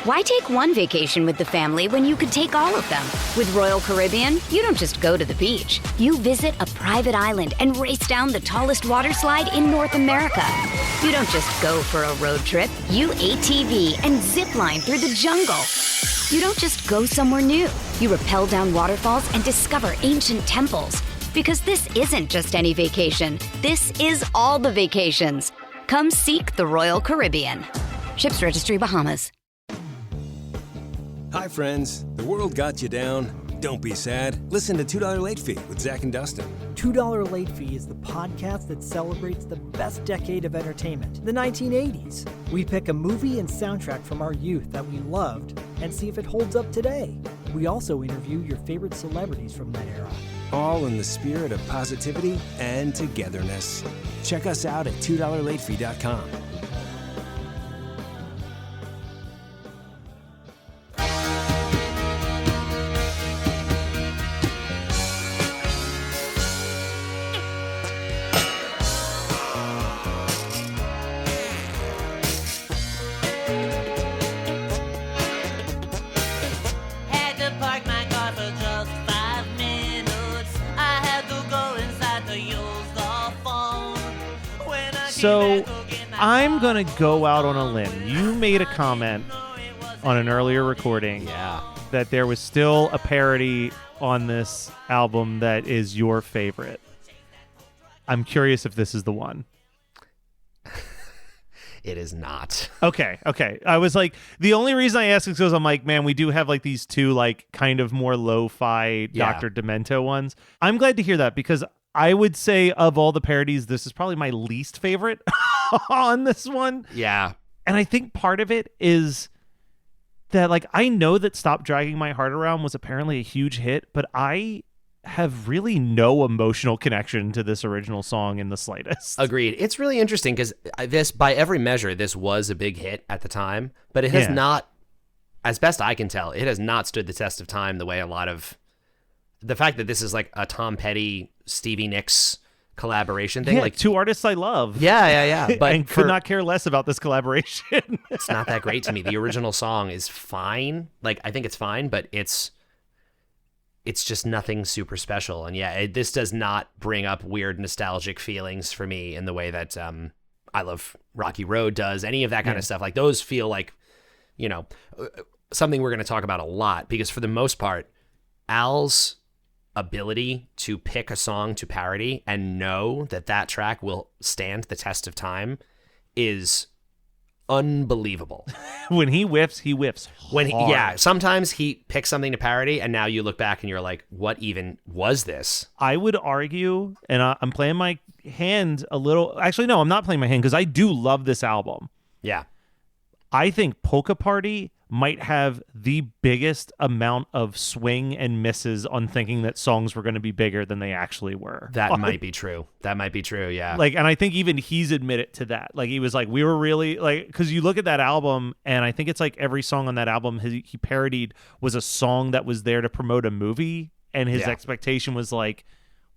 Why take one vacation with the family when you could take all of them? With Royal Caribbean, you don't just go to the beach. You visit a private island and race down the tallest water slide in North America. You don't just go for a road trip. You ATV and zip line through the jungle. You don't just go somewhere new. You rappel down waterfalls and discover ancient temples. Because this isn't just any vacation. This is all the vacations. Come seek the Royal Caribbean. Ships Registry, Bahamas. Hi, friends. The world got you down. Don't be sad. Listen to $2 Late Fee with Zach and Dustin. $2 Late Fee is the podcast that celebrates the best decade of entertainment, the 1980s. We pick a movie and soundtrack from our youth that we loved and see if it holds up today. We also interview your favorite celebrities from that era. All in the spirit of positivity and togetherness. Check us out at $2latefee.com. So I'm going to go out on a limb. You made a comment on an earlier recording that there was still a parody on this album that is your favorite. I'm curious if this is the one. It is not. Okay. I was like, the only reason I ask is because I'm like, man, we do have like these two like kind of more lo-fi Dr. Demento ones. I'm glad to hear that because I would say of all the parodies, this is probably my least favorite on this one. Yeah. And I think part of it is that like I know that Stop Dragging My Heart Around was apparently a huge hit, but I have really no emotional connection to this original song in the slightest. Agreed. It's really interesting because this, by every measure, this was a big hit at the time, but it has not, as best I can tell, it has not stood the test of time the way a lot of the fact that this is like a Tom Petty, Stevie Nicks collaboration thing. Like two artists I love. Yeah. But and could not care less about this collaboration. It's not that great to me. The original song is fine. Like, I think it's fine, but it's just nothing super special. And this does not bring up weird nostalgic feelings for me in the way that I Love Rocky Road does. Any of that kind of stuff. Like, those feel like, something we're going to talk about a lot because for the most part, Al's ability to pick a song to parody and know that track will stand the test of time is unbelievable. When he whiffs hard. Sometimes he picks something to parody and now you look back and you're like, what even was this? I would argue, and I'm playing my hand a little. Actually, no, I'm not playing my hand because I do love this album. Yeah. I think Polka Party might have the biggest amount of swing and misses on thinking that songs were going to be bigger than they actually were. That might be true. Yeah. Like, and I think even he's admitted to that. Like, he was like, we were really like, because you look at that album, and I think it's like every song on that album he parodied was a song that was there to promote a movie, and his expectation was like,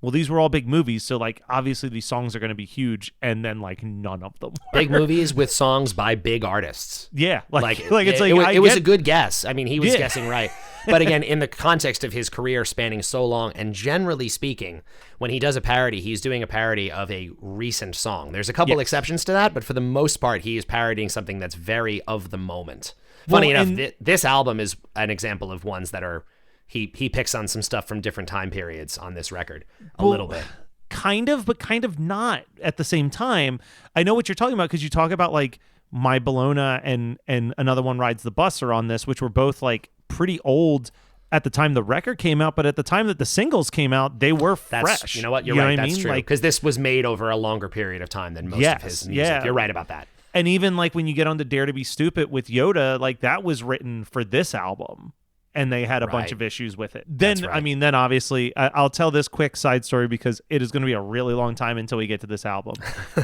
well, these were all big movies, so like obviously these songs are going to be huge, and then like none of them were. Big movies with songs by big artists. Yeah, it was a good guess. I mean, he was guessing right. But again, in the context of his career spanning so long, and generally speaking, when he does a parody, he's doing a parody of a recent song. There's a couple exceptions to that, but for the most part, he is parodying something that's very of the moment. Funny enough, this album is an example of ones that are. He picks on some stuff from different time periods on this record a little bit. Kind of, but kind of not at the same time. I know what you're talking about because you talk about like My Bologna and Another One Rides the Bus are on this, which were both like pretty old at the time the record came out, but at the time that the singles came out, they were fresh. You know what? You're right. That's true. Because this was made over a longer period of time than most of his music. Yeah. You're right about that. And even like when you get on to Dare to Be Stupid with Yoda, like that was written for this album. And they had a bunch of issues with it. Then, right. I mean, then obviously, I'll tell this quick side story because it is going to be a really long time until we get to this album.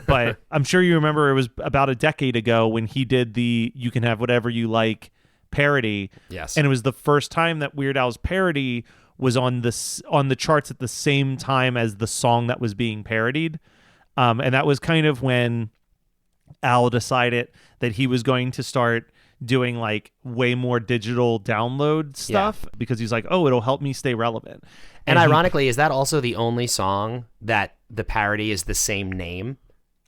But I'm sure you remember it was about a decade ago when he did the You Can Have Whatever You Like parody. Yes. And it was the first time that Weird Al's parody was on the charts at the same time as the song that was being parodied. And that was kind of when Al decided that he was going to start doing like way more digital download stuff because he's like, oh, it'll help me stay relevant. And ironically, is that also the only song that the parody is the same name?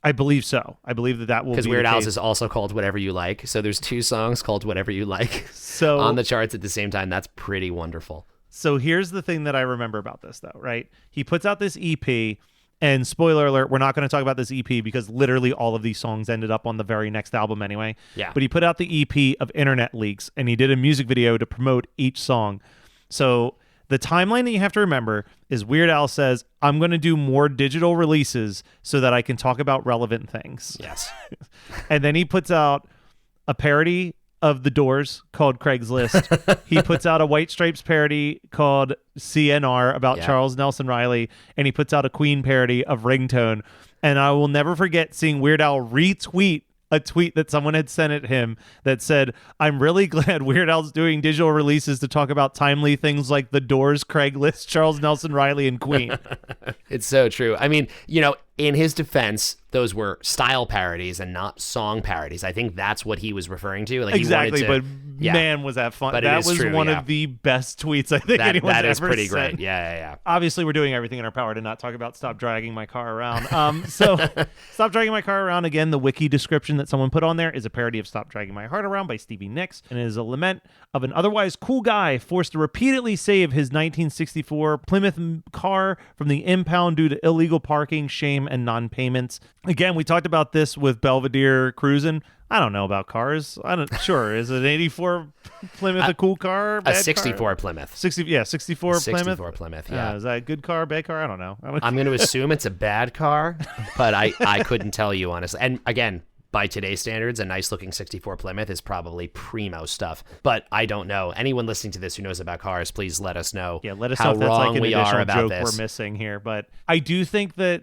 I believe so. I believe that will be because Weird Al's is also called Whatever You Like. So there's 2 songs called Whatever You Like on the charts at the same time. That's pretty wonderful. So here's the thing that I remember about this, though, right? He puts out this EP, and spoiler alert, we're not going to talk about this EP because literally all of these songs ended up on the very next album anyway. Yeah. But he put out the EP of Internet Leaks, and he did a music video to promote each song. So the timeline that you have to remember is Weird Al says, I'm going to do more digital releases so that I can talk about relevant things. Yes. And then he puts out a parody of The Doors called Craigslist. He puts out a White Stripes parody called CNR about Charles Nelson Riley. And he puts out a Queen parody of Ringtone. And I will never forget seeing Weird Al retweet a tweet that someone had sent at him that said, I'm really glad Weird Al's doing digital releases to talk about timely things like The Doors, Craigslist, Charles Nelson Riley, and Queen. It's so true. I mean, in his defense, those were style parodies and not song parodies. I think that's what he was referring to. Like, exactly, but man, was that fun. But that was one of the best tweets I think anyone's ever said. That is pretty great. Yeah. Obviously, we're doing everything in our power to not talk about Stop Dragging My Car Around. So Stop Dragging My Car Around, again, the wiki description that someone put on there is a parody of Stop Dragging My Heart Around by Stevie Nicks, and it is a lament of an otherwise cool guy forced to repeatedly save his 1964 Plymouth car from the impound due to illegal parking, shame, and non-payments. Again, we talked about this with Belvedere Cruising. I don't know about cars. Sure, is an 84 Plymouth a cool car? A 64 Plymouth. 64 Plymouth. 64 Plymouth, yeah. Is that a good car, bad car? I don't know. I'm going to assume it's a bad car, but I couldn't tell you, honestly. And again, by today's standards, a nice-looking 64 Plymouth is probably primo stuff. But I don't know. Anyone listening to this who knows about cars, please let us know. Yeah, let us how know if that's wrong like an we are about joke this. We're missing here. But I do think that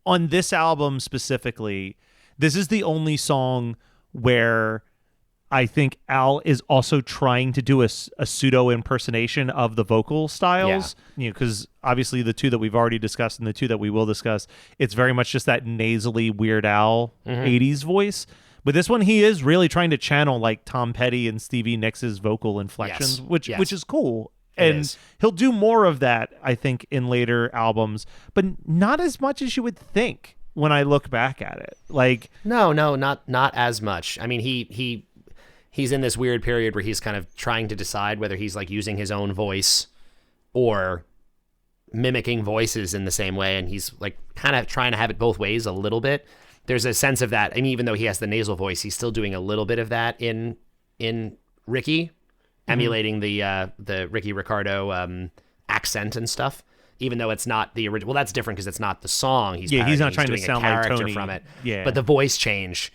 on this album specifically, this is the only song where I think Al is also trying to do a pseudo impersonation of the vocal styles. Yeah. Because obviously the 2 that we've already discussed and the 2 that we will discuss, it's very much just that nasally Weird Al 80s voice. But this one, he is really trying to channel like Tom Petty and Stevie Nicks' vocal inflections, which is cool. And he'll do more of that, I think, in later albums, but not as much as you would think when I look back at it. Like, no, not as much. I mean, he's in this weird period where he's kind of trying to decide whether he's like using his own voice or mimicking voices in the same way, and he's like kind of trying to have it both ways a little bit. There's a sense of that. I mean, even though he has the nasal voice, he's still doing a little bit of that in Ricky, emulating the Ricky Ricardo accent and stuff. Even though it's not the original, well, that's different because it's not the song. He's not trying to sound like Tony from it. Yeah, but the voice change,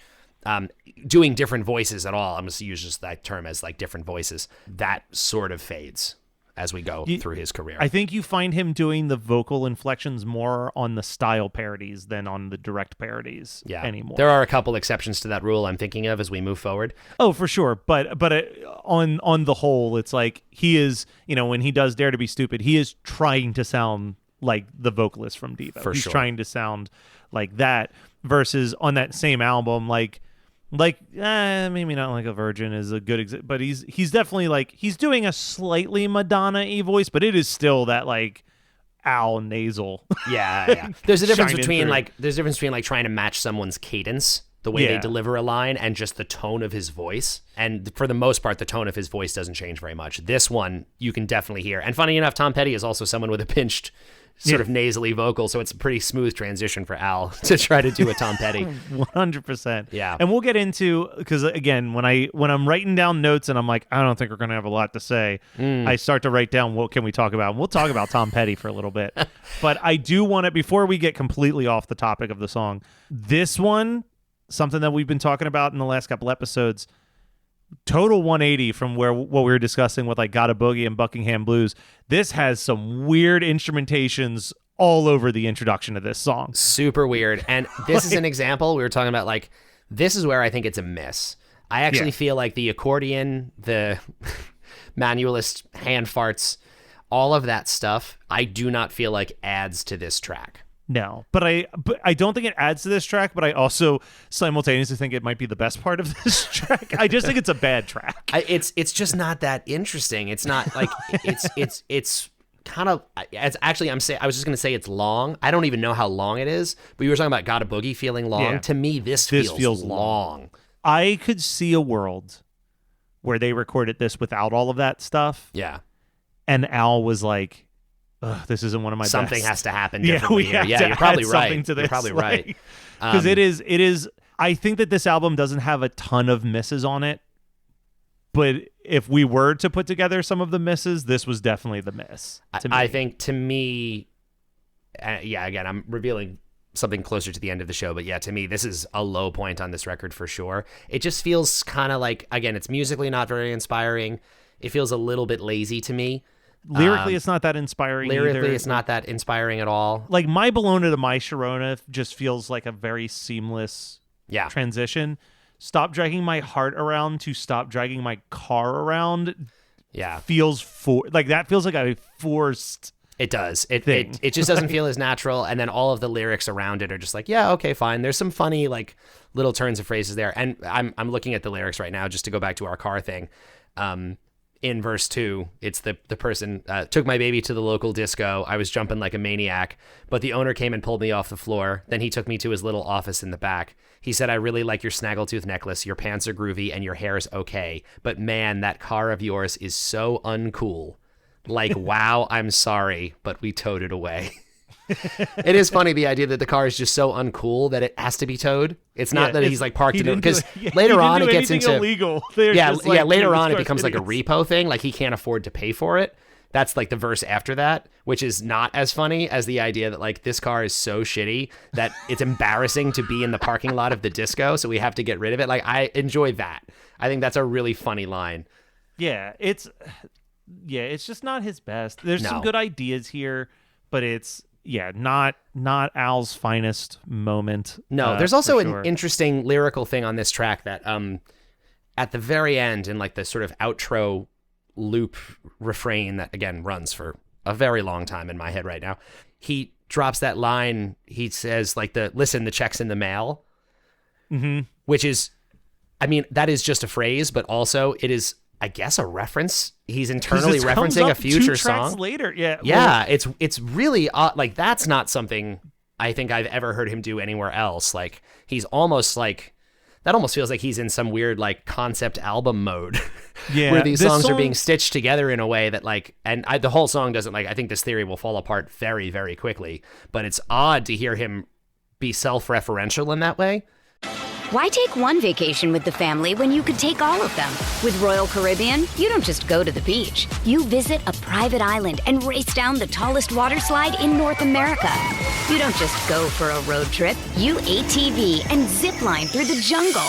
doing different voices at all. I'm just use just that term as like different voices. That sort of fades as we go through his career. I think you find him doing the vocal inflections more on the style parodies than on the direct parodies anymore. There are a couple exceptions to that rule I'm thinking of as we move forward. Oh, for sure. But on the whole, it's like he is, when he does Dare to Be Stupid, he is trying to sound like the vocalist from Devo. He's trying to sound like that versus on that same album, maybe not like a Virgin is a good but he's definitely like he's doing a slightly Madonna-y voice, but it is still that like Al nasal. Yeah. There's a difference between trying to match someone's cadence, the way they deliver a line, and just the tone of his voice. And for the most part, the tone of his voice doesn't change very much. This one you can definitely hear. And funny enough, Tom Petty is also someone with a pinched sort of nasally vocal, so it's a pretty smooth transition for Al to try to do a Tom Petty. 100%. Yeah. And we'll get into, because again, when I'm writing down notes and I'm like, I don't think we're going to have a lot to say, I start to write down what can we talk about. And we'll talk about Tom Petty for a little bit. But I do want to, before we get completely off the topic of the song, this one, something that we've been talking about in the last couple episodes, total 180 from what we were discussing with like Gotta Boogie and Buckingham Blues. This has some weird instrumentations all over the introduction of this song. Super weird. And this is an example. We were talking about like, this is where I think it's a miss. I actually feel like the accordion, the manualist hand farts, all of that stuff, I do not feel like adds to this track. No, but I don't think it adds to this track, but I also simultaneously think it might be the best part of this track. I just think it's a bad track. It's just not that interesting. It's not like it's kind of, it's actually, I was just going to say it's long. I don't even know how long it is, but you were talking about Got a Boogie feeling long. Yeah. To me, this feels long. I could see a world where they recorded this without all of that stuff. Yeah. And Al was like, this isn't one of my Something best. has to happen differently here. Yeah, you're probably right. You're probably right. Because it is, I think that this album doesn't have a ton of misses on it, but if we were to put together some of the misses, this was definitely the miss. I think to me, again, I'm revealing something closer to the end of the show, but yeah, to me, this is a low point on this record for sure. It just feels kind of like, again, it's musically not very inspiring. It feels a little bit lazy to me. Lyrically, it's not that inspiring Lyrically, either. it's not that inspiring at all. Like, My Bologna to My Sharona just feels like a very seamless transition. Stop Dragging My Heart Around to Stop Dragging My Car Around feels that feels like a forced It does. It just doesn't feel as natural, and then all of the lyrics around it are just like, yeah, okay, fine. There's some funny like little turns of phrases there, and I'm looking at the lyrics right now just to go back to our car thing. In verse 2, it's the person, took my baby to the local disco. I was jumping like a maniac, but the owner came and pulled me off the floor. Then he took me to his little office in the back. He said, I really like your snaggletooth necklace. Your pants are groovy and your hair's okay. But man, that car of yours is so uncool. Like, wow, I'm sorry, but we towed it away. It is funny, the idea that the car is just so uncool that it has to be towed. It's not that he's like parked in it, because later on it gets into illegal. Later on it becomes like a repo thing, like he can't afford to pay for it. That's like the verse after that, which is not as funny as the idea that like this car is so shitty that it's embarrassing to be in the parking lot of the disco, so we have to get rid of it. Like, I enjoy that. I think that's a really funny line. Yeah, it's just not his best. There's some good ideas here, but it's not Al's finest moment. No, there's also an interesting lyrical thing on this track that at the very end, in like the sort of outro loop refrain that again runs for a very long time in my head right now, he drops that line. He says like the check's in the mail, which is, I mean, that is just a phrase, but also it is, I guess, a reference. He's internally referencing a future song later. It's really like, that's not something I think I've ever heard him do anywhere else. Like, he's almost like, that almost feels like he's in some weird like concept album mode, where these songs are being stitched together in a way that like, and the whole song doesn't, like, I think this theory will fall apart very, very quickly, but it's odd to hear him be self-referential in that way. Why take one vacation with the family when you could take all of them? With Royal Caribbean, you don't just go to the beach. You visit a private island and race down the tallest water slide in North America. You don't just go for a road trip. You ATV and zip line through the jungle.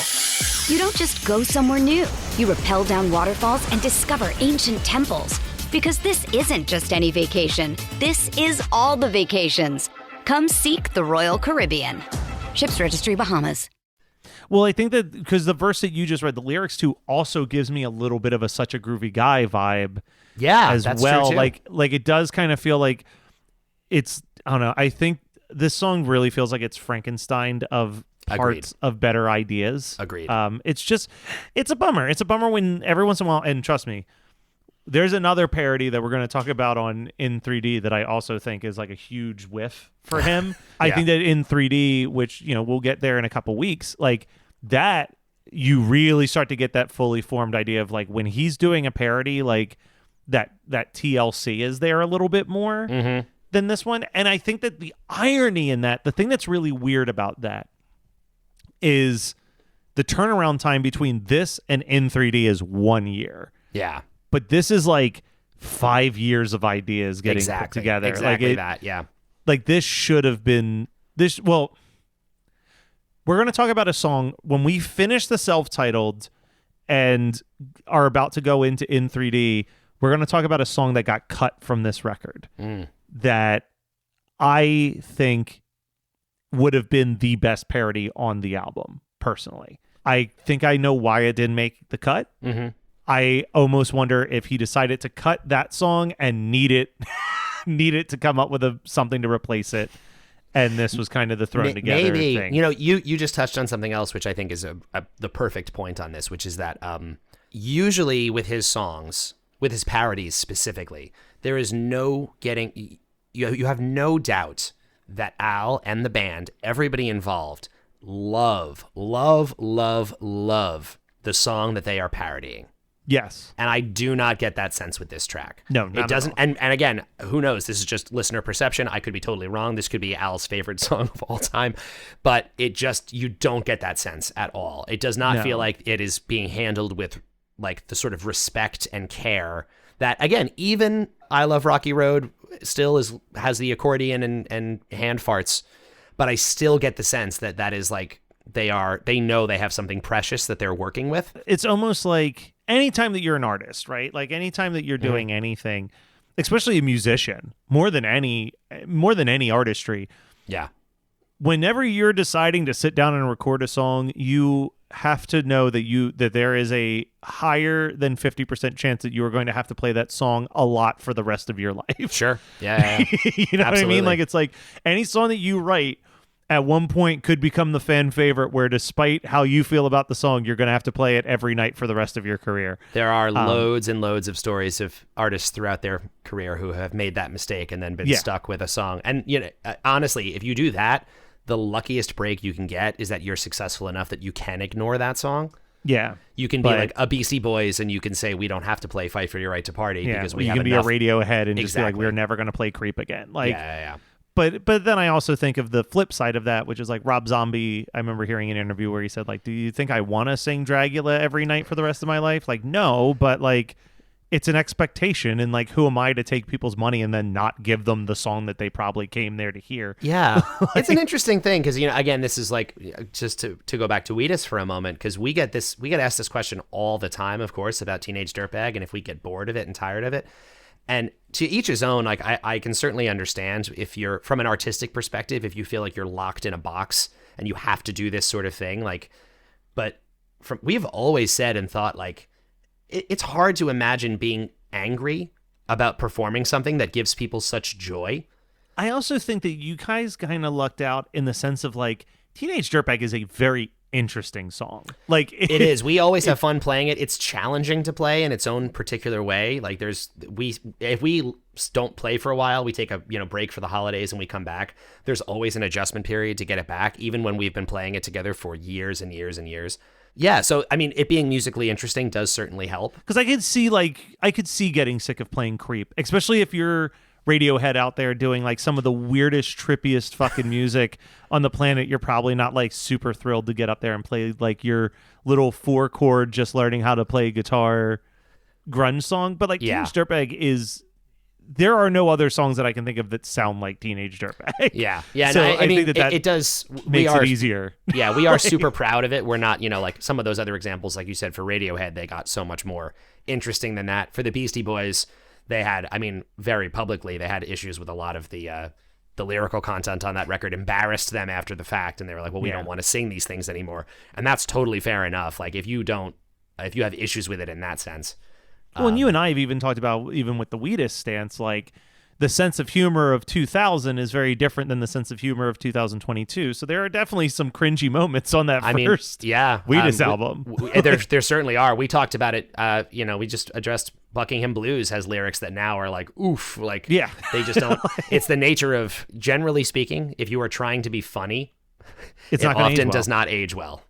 You don't just go somewhere new. You rappel down waterfalls and discover ancient temples. Because this isn't just any vacation. This is all the vacations. Come seek the Royal Caribbean. Ships Registry, Bahamas. Well, I think that because the verse that you just read, the lyrics to, also gives me a little bit of a Such a Groovy Guy vibe. Yeah, as that's well. True too. Like it does kind of feel like it's, I don't know. I think this song really feels like it's Frankenstein of parts of better ideas. Agreed. It's a bummer. It's a bummer when every once in a while, and trust me, there's another parody that we're going to talk about on In 3D that I also think is like a huge whiff for him. I think that In 3D, which, you know, we'll get there in a couple weeks, like that, you really start to get that fully formed idea of like when he's doing a parody, like that TLC is there a little bit more than this one. And I think that the irony in that, the thing that's really weird about that is the turnaround time between this and In 3D is 1 year. Yeah. But this is like 5 years of ideas getting put together. Exactly that, yeah. Like this should have been this. Well, we're going to talk about a song when we finish the self-titled and are about to go into In 3D. We're going to talk about a song that got cut from this record that I think would have been the best parody on the album, personally. I think I know why it didn't make the cut. I almost wonder if he decided to cut that song and need it to come up with something to replace it. and this was kind of the thrown together thing. You know, you just touched on something else, which I think is the perfect point on this, which is that usually with his songs, with his parodies specifically, there is no getting, you have no doubt that Al and the band, everybody involved, love the song that they are parodying. Yes. And I do not get that sense with this track. No, not it doesn't. at all. And again, who knows? This is just listener perception. I could be totally wrong. This could be Al's favorite song of all time, but it just, you don't get that sense at all. It does not feel like it is being handled with like the sort of respect and care that, again, even I Love Rocky Road still has the accordion and hand farts, but I still get the sense that that is like, they know they have something precious that they're working with. It's almost like anytime that you're an artist, right? Like anytime that you're doing anything, especially a musician, more than any artistry. Yeah. Whenever you're deciding to sit down and record a song, you have to know that there is a higher than 50% chance that you are going to have to play that song a lot for the rest of your life. Sure. Yeah. You know Absolutely. What I mean? Like, it's like any song that you write at one point could become the fan favorite, where despite how you feel about the song, you're going to have to play it every night for the rest of your career. There are loads and loads of stories of artists throughout their career who have made that mistake and then been stuck with a song. And, you know, honestly, if you do that, the luckiest break you can get is that you're successful enough that you can ignore that song. Yeah. You can be like a Beastie Boys and you can say, we don't have to play Fight for Your Right to Party because we have enough. You can be a Radiohead and just be like, we're never going to play Creep again. Like, yeah. But then I also think of the flip side of that, which is like Rob Zombie. I remember hearing an interview where he said, like, do you think I want to sing Dragula every night for the rest of my life? Like, no, but like, it's an expectation, and like, who am I to take people's money and then not give them the song that they probably came there to hear? Yeah. It's an interesting thing because, you know, again, this is like, just to go back to Wheatus for a moment, because we get asked this question all the time, of course, about Teenage Dirtbag, and if we get bored of it and tired of it. And to each his own, like, I can certainly understand if you're, from an artistic perspective, if you feel like you're locked in a box and you have to do this sort of thing, like, but we've always said and thought, like, it's hard to imagine being angry about performing something that gives people such joy. I also think that you guys kind of lucked out in the sense of, like, Teenage Dirtbag is a very interesting song. Like, it is. We always have fun playing it. It's challenging to play in its own particular way. Like, if we don't play for a while, we take a break for the holidays and we come back. There's always an adjustment period to get it back, even when we've been playing it together for years and years and years. Yeah, so I mean, it being musically interesting does certainly help. Because I could see getting sick of playing Creep, especially if you're Radiohead out there doing like some of the weirdest, trippiest fucking music on the planet. You're probably not like super thrilled to get up there and play like your little 4-chord, just learning how to play guitar grunge song. But like Teenage Dirtbag is. There are no other songs that I can think of that sound like Teenage Dirtbag. Yeah. So I mean, think that it does makes it easier. Yeah, we are super proud of it. We're not, like some of those other examples, like you said, for Radiohead, they got so much more interesting than that. For the Beastie Boys, they had, I mean, very publicly, they had issues with a lot of the lyrical content on that record, embarrassed them after the fact, and they were like, well, we don't want to sing these things anymore. And that's totally fair enough. Like, if you have issues with it in that sense. Well, and you and I have even talked about, even with the Wheatus stance, like the sense of humor of 2000 is very different than the sense of humor of 2022. So there are definitely some cringy moments on that first Wheatus album. There certainly are. We talked about it. We just addressed Buckingham Blues has lyrics that now are like, oof, like they just don't. It's the nature of, generally speaking, if you are trying to be funny, it often does not age well.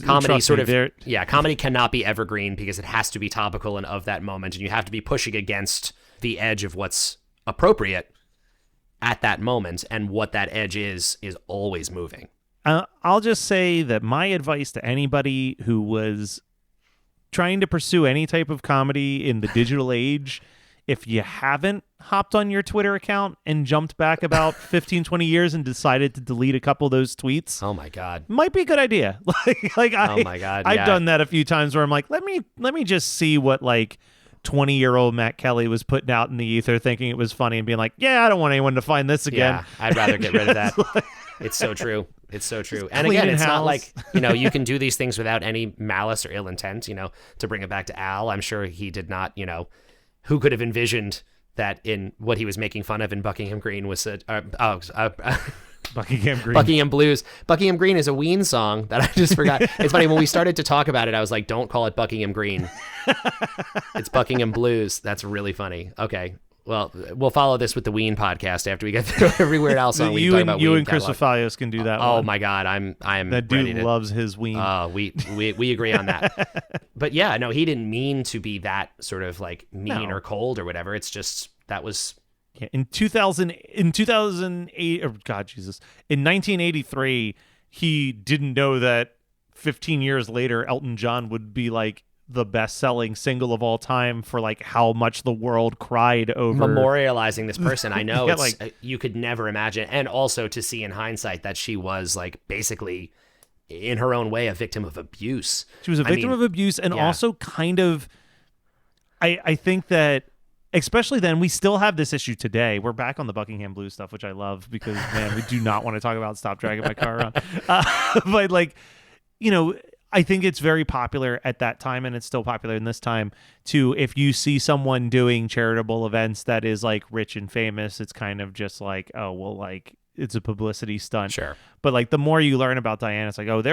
Comedy comedy cannot be evergreen because it has to be topical and of that moment, and you have to be pushing against the edge of what's appropriate at that moment, and what that edge is always moving. I'll just say that my advice to anybody who was trying to pursue any type of comedy in the digital age, if you haven't hopped on your Twitter account and jumped back about 15, 20 years and decided to delete a couple of those tweets. Oh my God. Might be a good idea. Oh my God. I've done that a few times where I'm like, let me just see what like 20-year-old Matt Kelly was putting out in the ether, thinking it was funny and being like, yeah, I don't want anyone to find this again. Yeah, I'd rather get rid of that. It's so true. It's so true. And again, it's not like, you can do these things without any malice or ill intent, to bring it back to Al. I'm sure he did not, who could have envisioned that in what he was making fun of in Buckingham Green was Buckingham Green. Buckingham Blues. Buckingham Green is a Ween song that I just forgot. It's funny, when we started to talk about it, I was like, don't call it Buckingham Green. It's Buckingham Blues. That's really funny. Okay. Well, we'll follow this with the Ween podcast after we get through every Weird Al song. You and Chris Fafalios can do that one. Oh my God, I'm that dude loves his Ween. We agree on that. But yeah, no, he didn't mean to be that sort of like mean or cold or whatever. It's just that was. Yeah, in 2008, God, Jesus, in 1983, he didn't know that 15 years later, Elton John would be like the best-selling single of all time for like how much the world cried over memorializing this person. I know, yeah, it's like you could never imagine, and also to see in hindsight that she was like basically in her own way a victim of abuse. She was a victim of abuse, and also kind of, I think that especially then, we still have this issue today. We're back on the Buckingham Blues stuff, which I love because man, we do not want to talk about Stop Dragging My Car Around. But like, you know, I think it's very popular at that time, and it's still popular in this time, to if you see someone doing charitable events that is like rich and famous, it's kind of just like, oh, well, like it's a publicity stunt. Sure. But like the more you learn about Diana, it's like, oh,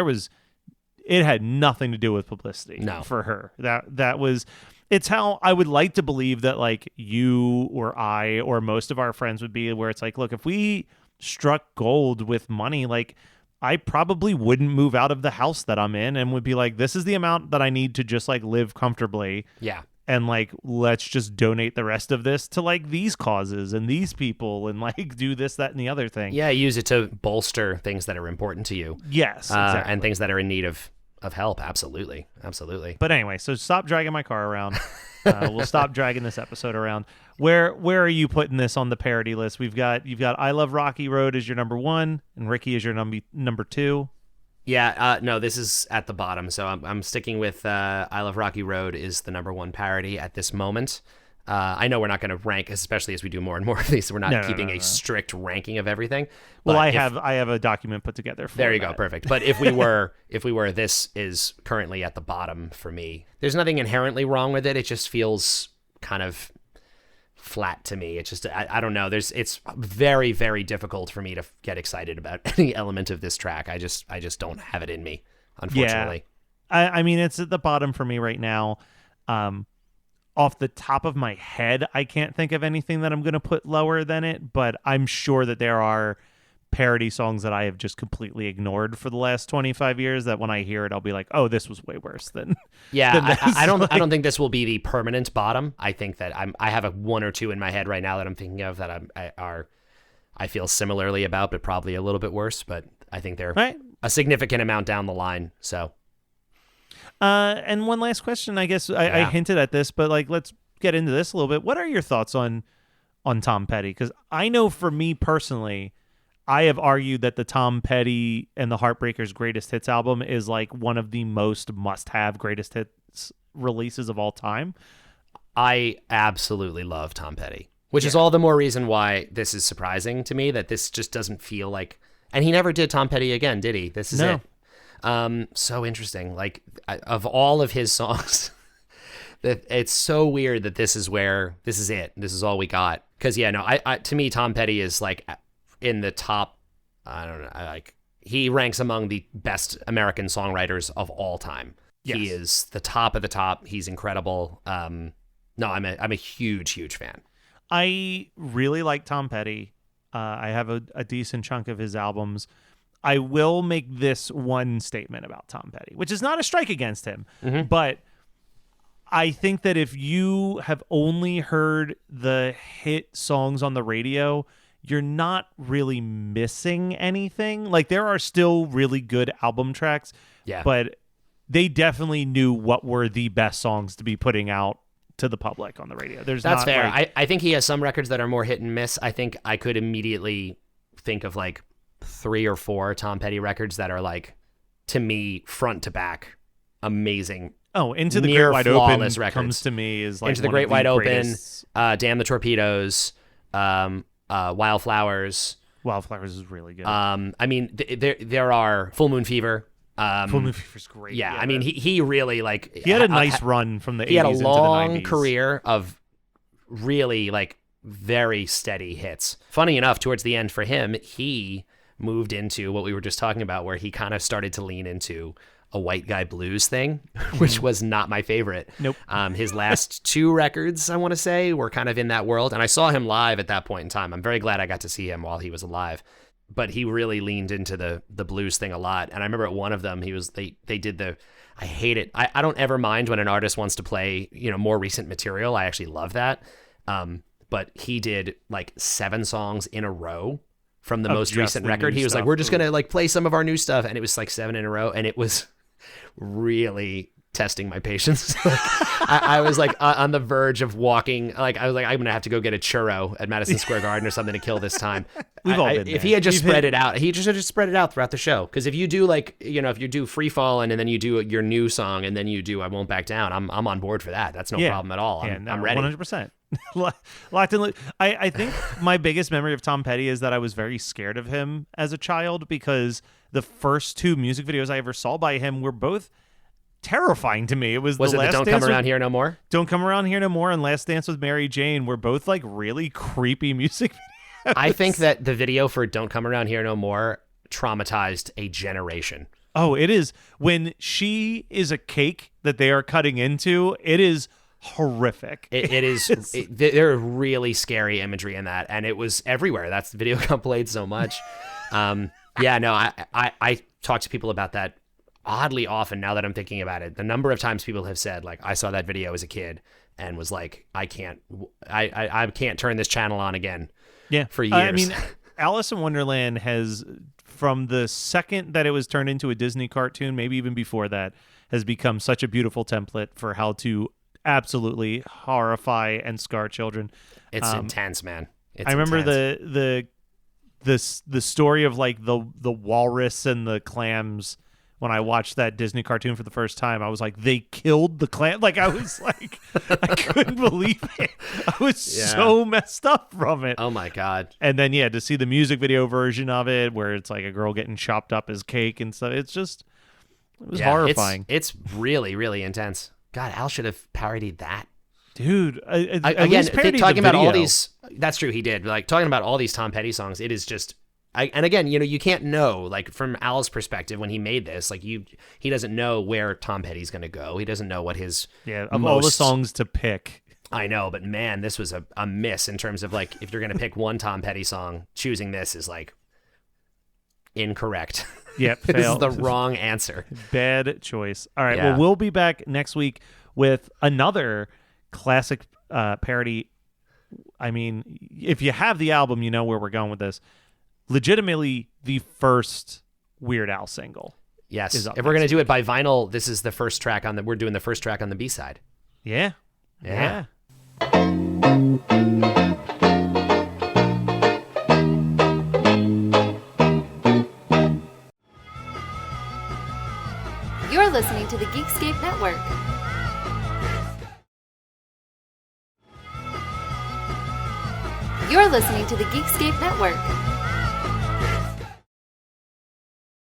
it had nothing to do with publicity for her. That was, it's how I would like to believe that like you or I or most of our friends would be, where it's like, look, if we struck gold with money, like I probably wouldn't move out of the house that I'm in and would be like, this is the amount that I need to just like live comfortably. Yeah. And like, let's just donate the rest of this to like these causes and these people and like do this, that, and the other thing. Yeah. Use it to bolster things that are important to you. Yes. Exactly. And things that are in need of help. Absolutely. Absolutely. But anyway, so stop dragging my car around. We'll stop dragging this episode around. Where are you putting this on the parody list? You've got I Love Rocky Road as your number one, and Ricky as your number two. Yeah, no, this is at the bottom. So I'm sticking with I Love Rocky Road is the number one parody at this moment. I know we're not going to rank, especially as we do more and more of these. We're not keeping a strict ranking of everything. Well, I have a document put together for There you that. go, perfect. But if we were, this is currently at the bottom for me. There's nothing inherently wrong with it. It just feels kind of flat to me. It's just I don't know. It's very, very difficult for me to get excited about any element of this track. I just don't have it in me, unfortunately. Yeah. I mean, it's at the bottom for me right now. Off the top of my head, I can't think of anything that I'm going to put lower than it, but I'm sure that there are parody songs that I have just completely ignored for the last 25 years that when I hear it, I'll be like, oh, this was way worse than. Yeah, than I don't think this will be the permanent bottom. I think that I have a one or two in my head right now that I'm thinking of that I feel similarly about, but probably a little bit worse. But I think they're a significant amount down the line. So. And one last question, I guess I hinted at this, but like, let's get into this a little bit. What are your thoughts on Tom Petty? Because I know for me personally, I have argued that the Tom Petty and the Heartbreakers Greatest Hits album is like one of the most must-have greatest hits releases of all time. I absolutely love Tom Petty, which is all the more reason why this is surprising to me that this just doesn't feel like, and he never did Tom Petty again, did he? This is it. So interesting. Like of all of his songs, that it's so weird that this is it. This is all we got. Cause I to me, Tom Petty is like in the top, I don't know. He ranks among the best American songwriters of all time. Yes. He is the top of the top. He's incredible. I'm a huge fan. I really like Tom Petty. I have a decent chunk of his albums. I will make this one statement about Tom Petty, which is not a strike against him, but I think that if you have only heard the hit songs on the radio, you're not really missing anything. Like there are still really good album tracks, but they definitely knew what were the best songs to be putting out to the public on the radio. That's fair. I think he has some records that are more hit and miss. I think I could immediately think of like 3 or 4 Tom Petty records that are like, to me, front to back, amazing. Oh, Into the Great Wide Open records. Comes to me is like Into the Great Wide Open, Damn the Torpedoes, Wildflowers. Wildflowers is really good. I mean, there are Full Moon Fever. Full Moon Fever's great. Yeah, I mean, he really like he had a nice run from the 80s. He had a long into the 90s. career of really like very steady hits. Funny enough, towards the end for him, he moved into what we were just talking about, where he kind of started to lean into a white guy blues thing, which was not my favorite. Nope. His last 2 records, I want to say, were kind of in that world. And I saw him live at that point in time. I'm very glad I got to see him while he was alive. But he really leaned into the blues thing a lot. And I remember at one of them, they did I hate it. I don't ever mind when an artist wants to play, more recent material. I actually love that. But he did like 7 songs in a row from the most recent record. He was like, we're just going to like play some of our new stuff. And it was like 7 in a row. And it was really testing my patience. I was like on the verge of walking. Like I was like, I'm gonna have to go get a churro at Madison Square Garden or something to kill this time. We've all been there. If he had just spread it out, he just spread it out throughout the show. Because if you do like, if you do Free Fallin' and then you do your new song and then you do I Won't Back Down, I'm on board for that. That's no problem at all. I'm ready. 100%. Locked in. I think my biggest memory of Tom Petty is that I was very scared of him as a child because the first 2 music videos I ever saw by him were both terrifying to me. Was it the Don't Come Around Here No More? Don't Come Around Here No More and Last Dance with Mary Jane were both like really creepy music videos. I think that the video for Don't Come Around Here No More traumatized a generation. Oh, it is. When she is a cake that they are cutting into, it is horrific. It is. There are really scary imagery in that, and it was everywhere. That's the video got played so much. I talk to people about that oddly often now that I'm thinking about it. The number of times people have said, like, I saw that video as a kid and was like, I can't turn this channel on again. Yeah, for years. I mean, Alice in Wonderland has, from the second that it was turned into a Disney cartoon, maybe even before that, has become such a beautiful template for how to absolutely horrify and scar children. It's intense, man. I remember the story of like the walrus and the clams. When I watched that Disney cartoon for the first time, I was like, they killed the clam. Like, I was like, I couldn't believe it. I was so messed up from it. Oh, my God. And then, to see the music video version of it, where it's like a girl getting chopped up as cake and stuff, it was horrifying. It's really, really intense. God, Al should have parodied that. Dude, again, talking about all these, that's true, he did. Like, talking about all these Tom Petty songs, it is just... and again, you can't know, like, from Al's perspective when he made this, like, he doesn't know where Tom Petty's going to go. He doesn't know what his all the songs to pick. I know, but man, this was a miss in terms of, like, if you're going to pick one Tom Petty song, choosing this is, like, incorrect. Yep, this is the wrong answer. Bad choice. All right, well, we'll be back next week with another classic parody. I mean, if you have the album, you know where we're going with this. Legitimately the first Weird Al single. Yes. If we're going to do it by vinyl, this is the first track we're doing the first track on the B-side. Yeah. You're listening to the Geekscape Network. You're listening to the Geekscape Network.